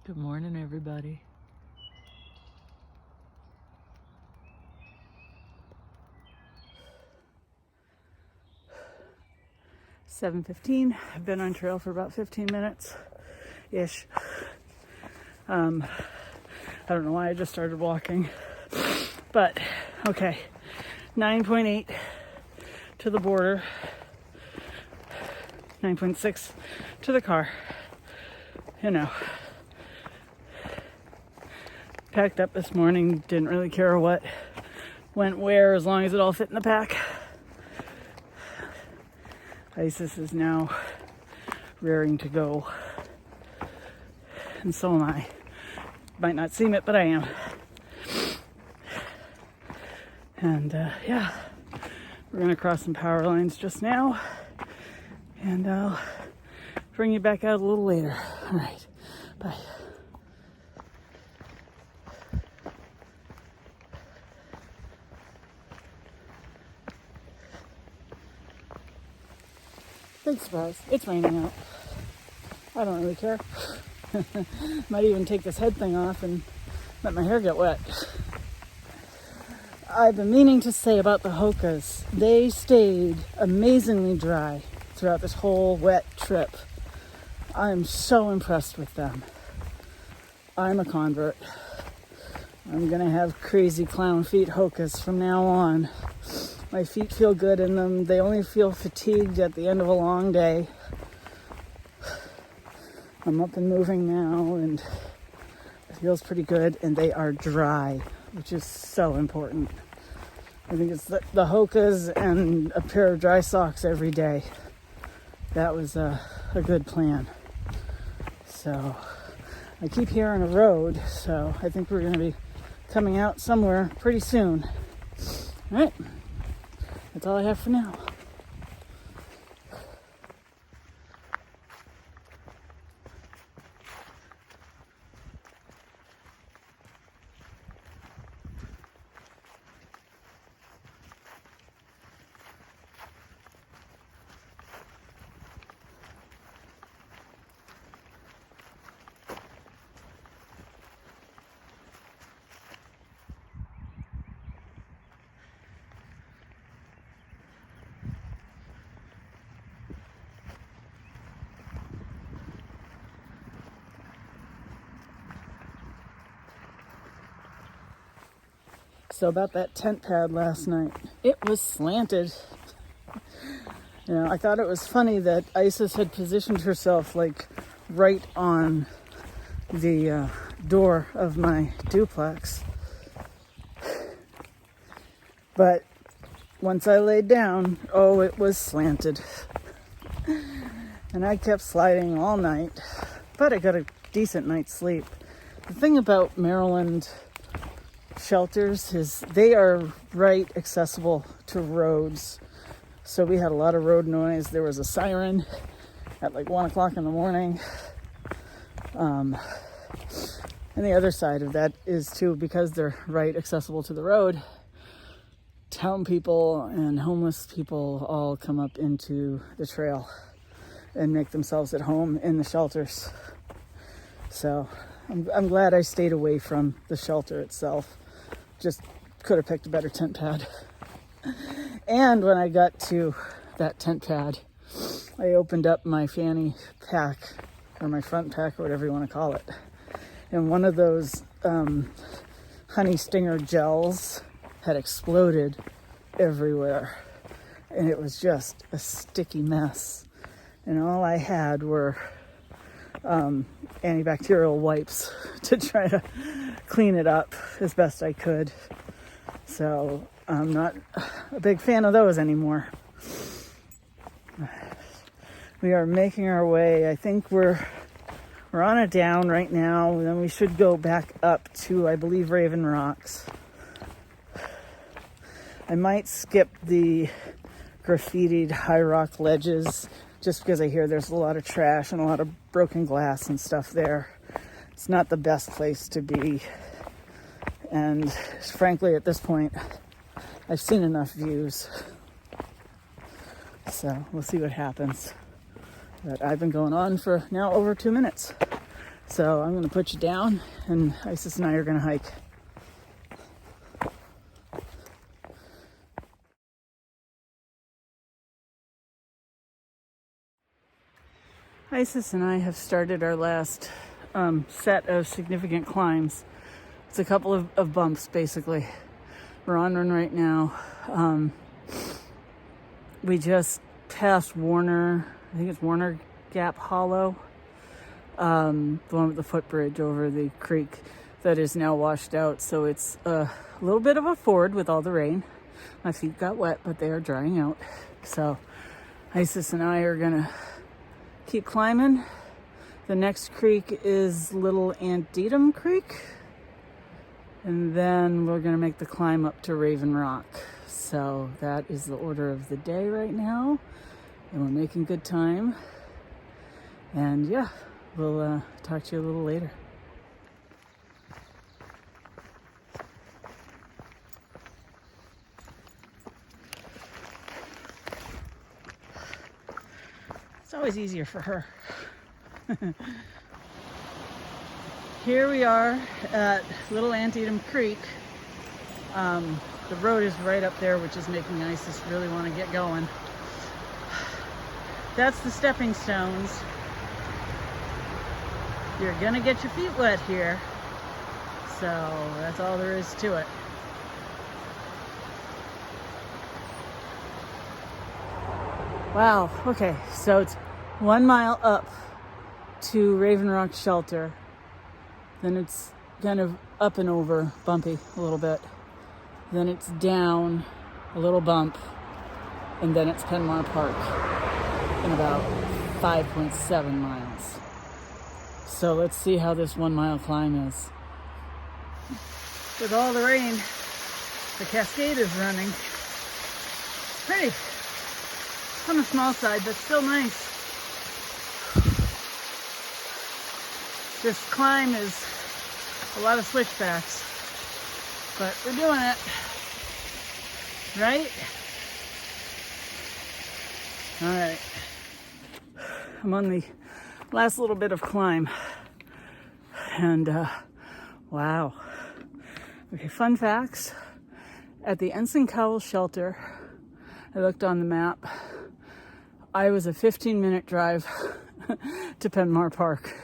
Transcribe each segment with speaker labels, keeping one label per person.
Speaker 1: Good morning, everybody. "7:15. I've been on trail for about 15 minutes-ish. I don't know why I just started walking. But, okay. 9.8 to the border. 9.6 to the car. You know. Packed up this morning, didn't really care what went where as long as it all fit in the pack. Isis is now rearing to go, and so am I. Might not seem it, but I am. And yeah, we're gonna cross some power lines just now, and I'll bring you back out a little later. All right, bye. Big surprise, it's raining out. I don't really care. Might even take this head thing off and let my hair get wet. I've been meaning to say about the Hokas, they stayed amazingly dry throughout this whole wet trip. I'm so impressed with them. I'm a convert. I'm gonna have crazy clown feet Hokas from now on. My feet feel good in them. They only feel fatigued at the end of a long day. I'm up and moving now, and it feels pretty good, and they are dry, which is so important. I think it's the Hokas and a pair of dry socks every day. That was a good plan. So I keep hearing a road, so I think we're going to be coming out somewhere pretty soon. All right. That's all I have for now. So about that tent pad last night, it was slanted. You know, I thought it was funny that Isis had positioned herself like right on the door of my duplex. But once I laid down, oh, it was slanted. And I kept sliding all night, but I got a decent night's sleep. The thing about Maryland shelters is they are right accessible to roads. So we had a lot of road noise. There was a siren at like 1 o'clock in the morning. And the other side of that is too, because they're right accessible to the road, town people and homeless people all come up into the trail and make themselves at home in the shelters. So I'm glad I stayed away from the shelter itself. Just could have picked a better tent pad. And when I got to that tent pad, I opened up my fanny pack, or my front pack, or whatever you want to call it. And one of those honey stinger gels had exploded everywhere. And it was just a sticky mess. And all I had were antibacterial wipes to try to clean it up as best I could. So I'm not a big fan of those anymore. We are making our way. I think we're on a down right now. Then we should go back up to, I believe, Raven Rocks. I might skip the graffitied high rock ledges just because I hear there's a lot of trash and a lot of broken glass and stuff there. It's not the best place to be. And frankly, at this point, I've seen enough views. So we'll see what happens. But I've been going on for now over 2 minutes. So I'm gonna put you down and Isis and I are gonna hike. Isis and I have started our last set of significant climbs. It's a couple of bumps, basically. We're on one right now. We just passed Warner, I think it's Warner Gap Hollow, the one with the footbridge over the creek that is now washed out. So it's a little bit of a ford with all the rain. My feet got wet, but they are drying out. So Isis and I are gonna keep climbing. The next creek is Little Antietam Creek. And then we're gonna make the climb up to Raven Rock. So that is the order of the day right now. And we're making good time. And yeah, we'll talk to you a little later. It's always easier for her. Here we are at Little Antietam Creek. The road is right up there, which is making Isis really want to get going. That's the stepping stones. You're gonna get your feet wet here. So that's all there is to it. Wow, okay, so it's 1 mile up to Raven Rock Shelter. Then it's kind of up and over, bumpy a little bit. Then it's down a little bump, and then it's Penmar Park in about 5.7 miles. So let's see how this 1 mile climb is. With all the rain, the Cascade is running. Pretty. On the small side, but still nice. This climb is a lot of switchbacks, but we're doing it, right? All right. I'm on the last little bit of climb, and wow. Okay, fun facts. At the Ensign Cowell shelter, I looked on the map. I was a 15-minute drive to Penmar Park.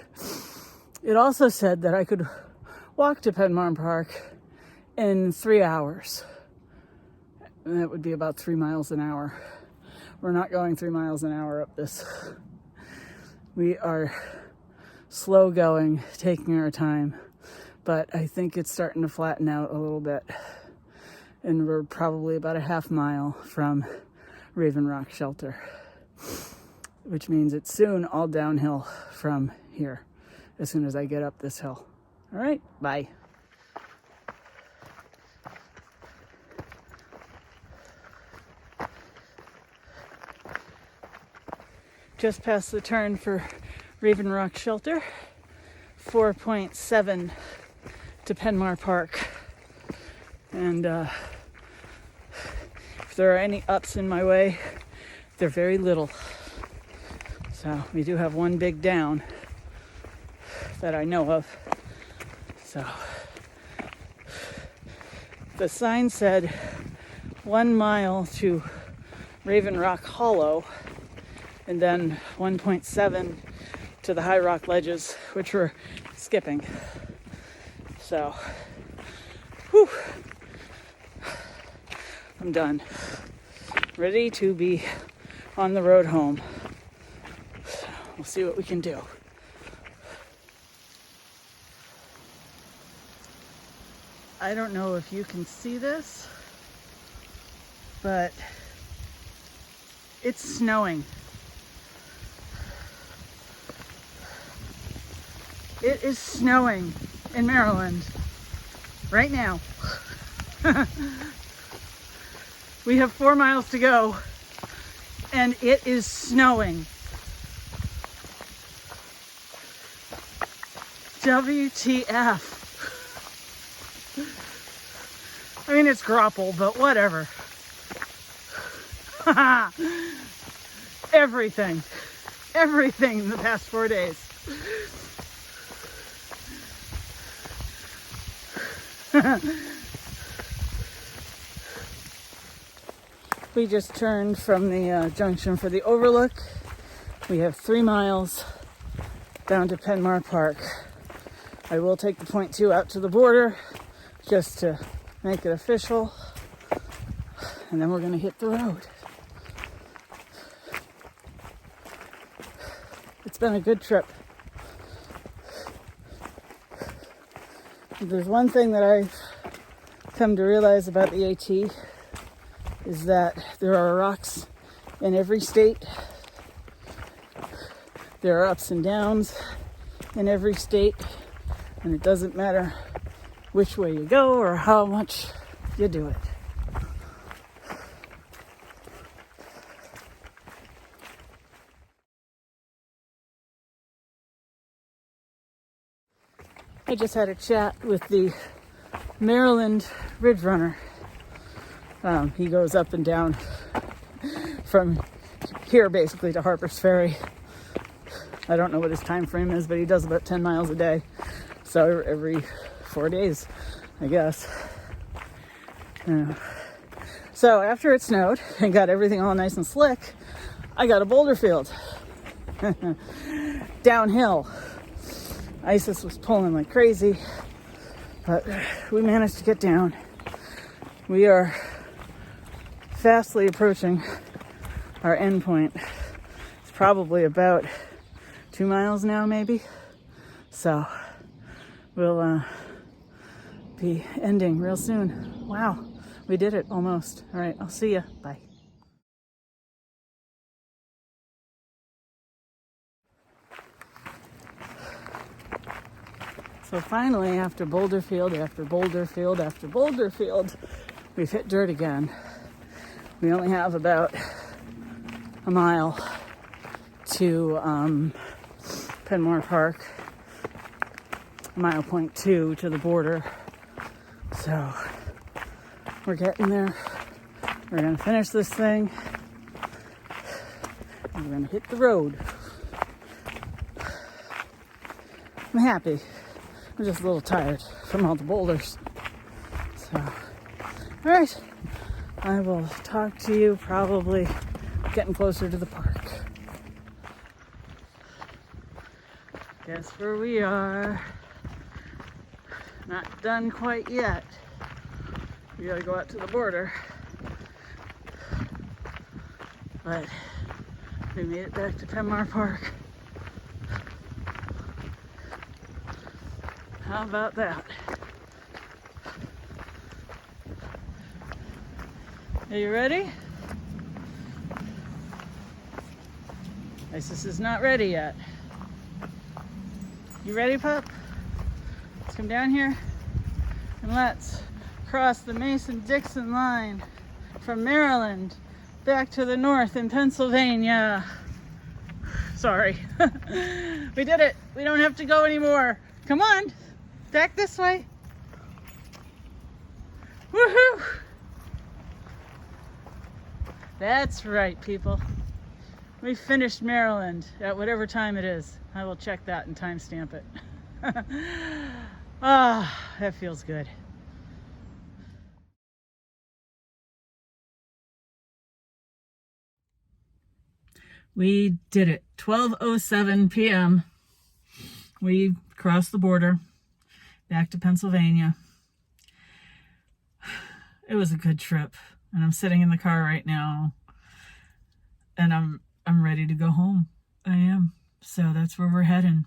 Speaker 1: It also said that I could walk to Penmar Park in 3 hours. And that would be about 3 miles an hour. We're not going 3 miles an hour up this. We are slow going, taking our time, but I think it's starting to flatten out a little bit. And we're probably about a half mile from Raven Rock Shelter, which means it's soon all downhill from here as soon as I get up this hill. All right, bye. Just past the turn for Raven Rock Shelter, 4.7 to Penmar Park. And if there are any ups in my way, they're very little. So we do have one big down that I know of. So the sign said 1 mile to Raven Rock Hollow, and then 1.7 to the High Rock Ledges, which we're skipping. So, whew, I'm done. Ready to be on the road home. We'll see what we can do. I don't know if you can see this, but it's snowing. It is snowing in Maryland right now. We have 4 miles to go, and it is snowing. WTF. I mean, it's grapple, but whatever. Everything in the past 4 days. We just turned from the junction for the overlook. We have 3 miles down to Penmar Park. I will take the 0.2 out to the border just to make it official. And then we're going to hit the road. It's been a good trip. If there's one thing that I've come to realize about the AT is that there are rocks in every state. There are ups and downs in every state, and it doesn't matter which way you go or how much you do it. I just had a chat with the Maryland Ridge Runner. He goes up and down from here basically to Harper's Ferry. I don't know what his time frame is, but he does about 10 miles a day. So every 4 days, I guess. So after it snowed and got everything all nice and slick, I got a boulder field. Downhill. Isis was pulling like crazy, but we managed to get down. We are fastly approaching our end point. It's probably about 2 miles now, maybe. So we'll be ending real soon. Wow, we did it almost. All right, I'll see ya. Bye. So finally, after boulder field, after boulder field, after boulder field, we've hit dirt again. We only have about a mile to Penmar Park, a mile 0.2 to the border. So we're getting there. We're gonna finish this thing. And we're gonna hit the road. I'm happy. I'm just a little tired from all the boulders. So, all right. I will talk to you probably getting closer to the park. Guess where we are. Not done quite yet. We gotta go out to the border. But we made it back to Penmar Park. How about that? Are you ready? Isis is not ready yet. You ready, pup? Let's come down here and let's cross the Mason-Dixon line from Maryland back to the north in Pennsylvania. Sorry. We did it. We don't have to go anymore. Come on. Back this way. Woohoo! That's right, people. We finished Maryland at whatever time it is. I will check that and timestamp it. That feels good. We did it. 12:07 p.m. We crossed the border back to Pennsylvania. It was a good trip, and I'm sitting in the car right now, and I'm ready to go home. I am. So that's where we're heading.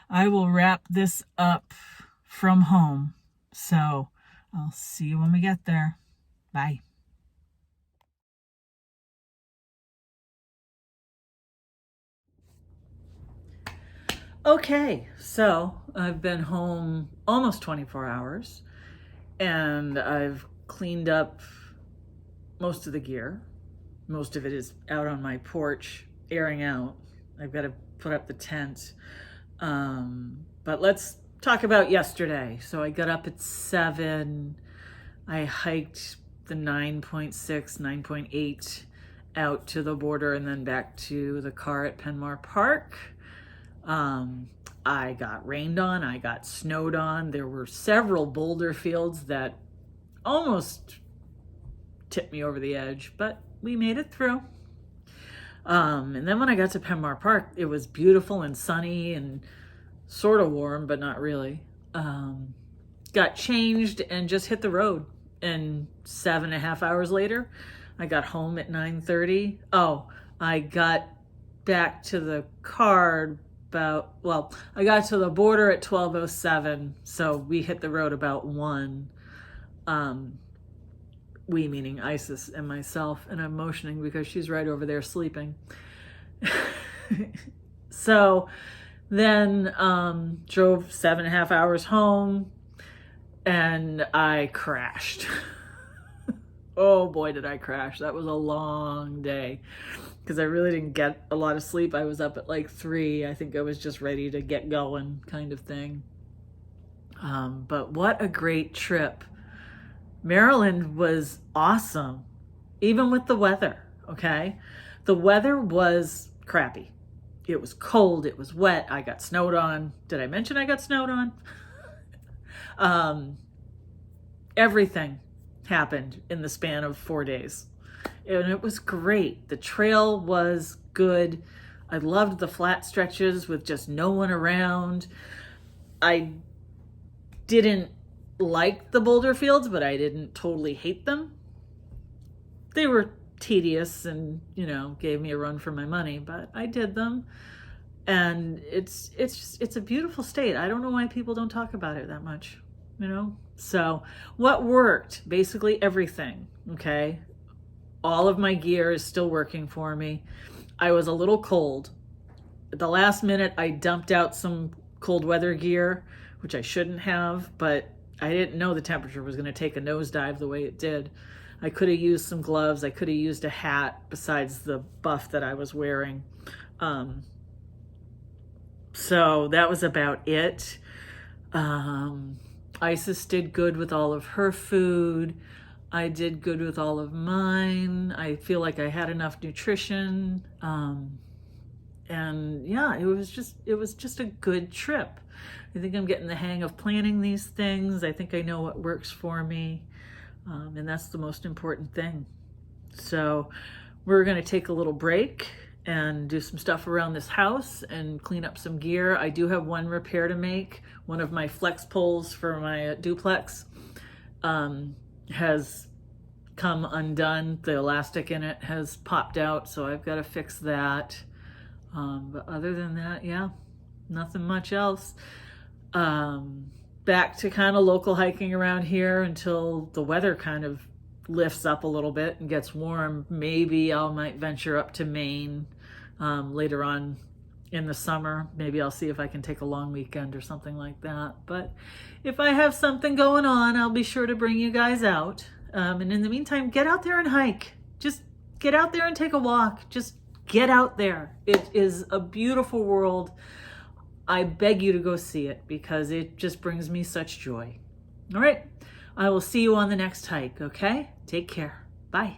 Speaker 1: I will wrap this up from home. So I'll see you when we get there. Bye. Okay, so I've been home almost 24 hours, and I've cleaned up most of the gear. Most of it is out on my porch, airing out. I've got to put up the tent. But let's talk about yesterday. So I got up at 7. I hiked the 9.6, 9.8 out to the border and then back to the car at Penmar Park. I got rained on, I got snowed on. There were several boulder fields that almost tipped me over the edge, but we made it through. And then when I got to Penmar Park, it was beautiful and sunny and sort of warm, but not really. Got changed and just hit the road. And 7.5 hours later, I got home at 9:30. Oh, I got back to the car I got to the border at 12:07. So we hit the road about 1. We meaning Isis and myself, and I'm motioning because she's right over there sleeping. So then drove 7.5 hours home, and I crashed. Oh boy, did I crash. That was a long day because I really didn't get a lot of sleep. I was up at like 3. I think I was just ready to get going kind of thing. But what a great trip. Maryland was awesome, even with the weather, okay? The weather was crappy. It was cold, it was wet, I got snowed on. Did I mention I got snowed on? Everything happened in the span of 4 days. And it was great. The trail was good. I loved the flat stretches with just no one around. I didn't like the boulder fields, but I didn't totally hate them. They were tedious and, gave me a run for my money, but I did them. And it's a beautiful state. I don't know why people don't talk about it that much, So what worked? Basically everything, okay? All of my gear is still working for me. I was a little cold. At the last minute, I dumped out some cold weather gear, which I shouldn't have, but I didn't know the temperature was going to take a nosedive the way it did. I could have used some gloves. I could have used a hat besides the buff that I was wearing. So that was about it. Isis did good with all of her food. I did good with all of mine. I feel like I had enough nutrition. And yeah, it was just a good trip. I think I'm getting the hang of planning these things. I think I know what works for me. And that's the most important thing. So we're going to take a little break and do some stuff around this house and clean up some gear. I do have one repair to make. One of my flex poles for my duplex has come undone. The elastic in it has popped out, so I've got to fix that. But other than that, yeah, nothing much else. Back to kind of local hiking around here until the weather kind of lifts up a little bit and gets warm. Maybe I might venture up to Maine later on in the summer. Maybe I'll see if I can take a long weekend or something like that. But if I have something going on, I'll be sure to bring you guys out. And in the meantime, get out there and hike. Just get out there and take a walk. Just get out there. It is a beautiful world. I beg you to go see it because it just brings me such joy. All right. I will see you on the next hike, okay? Take care. Bye.